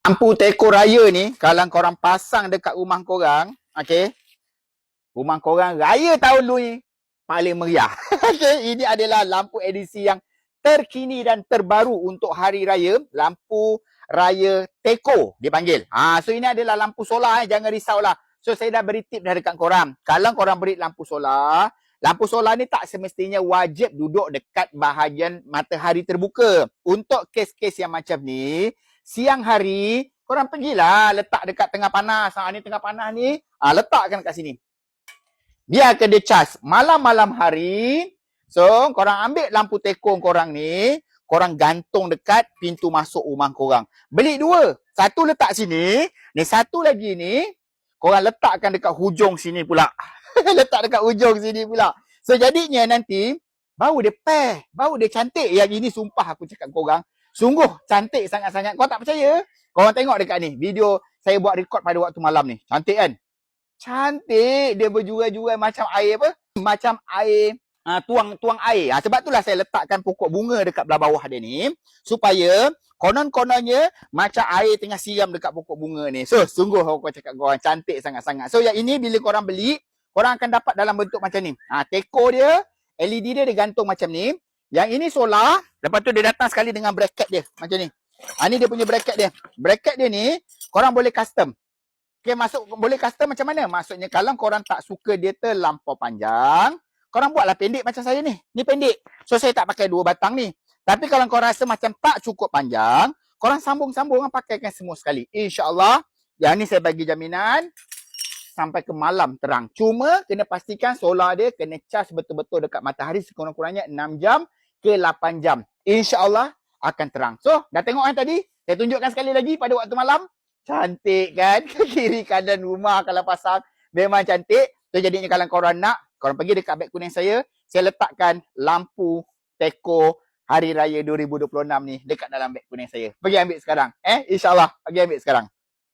Lampu teko raya ni, kalau korang pasang dekat rumah korang, okey, rumah korang raya tahun ni paling meriah. Okey, ini adalah lampu edisi yang terkini dan terbaru untuk hari raya, lampu raya teko dipanggil. So ini adalah lampu solar, jangan risaulah. So saya dah beri tip dah dekat korang. Kalau korang beri lampu solar ni tak semestinya wajib duduk dekat bahagian matahari terbuka. Untuk kes-kes yang macam ni, siang hari korang pergilah letak dekat tengah panas. Ni tengah panas ni, letakkan kat sini. Biarkan dia cas. Malam-malam hari, so korang ambil lampu tekong korang ni, korang gantung dekat pintu masuk rumah korang. Beli dua. Satu letak sini, ni satu lagi ni, korang letakkan dekat hujung sini pula. Letak dekat hujung sini pula. So jadinya nanti, bau dia pair, bau dia cantik. Yang ini sumpah aku cakap korang, sungguh cantik sangat-sangat. Kau tak percaya? Korang tengok dekat ni, video saya buat record pada waktu malam ni. Cantik kan? Cantik. Dia berjual-jual macam air apa? Macam air, tuang air. Sebab itulah saya letakkan pokok bunga dekat belah bawah dia ni. Supaya konon-kononnya macam air tengah siram dekat pokok bunga ni. So, sungguh aku cakap korang cantik sangat-sangat. So, yang ini bila korang beli, korang akan dapat dalam bentuk macam ni. Teko dia, LED dia gantung macam ni. Yang ini solar. Lepas tu dia datang sekali dengan bracket dia. Macam ni. Ni dia punya bracket dia. Bracket dia ni, korang boleh custom. Okay, boleh custom macam mana? Maksudnya kalau korang tak suka dia terlampau panjang, korang buatlah pendek macam saya ni. Ni pendek. So saya tak pakai dua batang ni. Tapi kalau korang rasa macam tak cukup panjang, korang sambung-sambung, pakaikan semua sekali. InsyaAllah, yang ni saya bagi jaminan sampai ke malam terang. Cuma kena pastikan solar dia kena charge betul-betul dekat matahari sekurang-kurangnya 6 jam ke 8 jam. InsyaAllah akan terang. So, dah tengok kan tadi? Saya tunjukkan sekali lagi pada waktu malam. Cantik kan? Ke kiri kanan rumah kalau pasang memang cantik. So jadinya kalau korang nak, korang pergi dekat beg kuning saya letakkan lampu teko Hari Raya 2026 ni dekat dalam beg kuning saya. Pergi ambil sekarang. InsyaAllah, pergi ambil sekarang.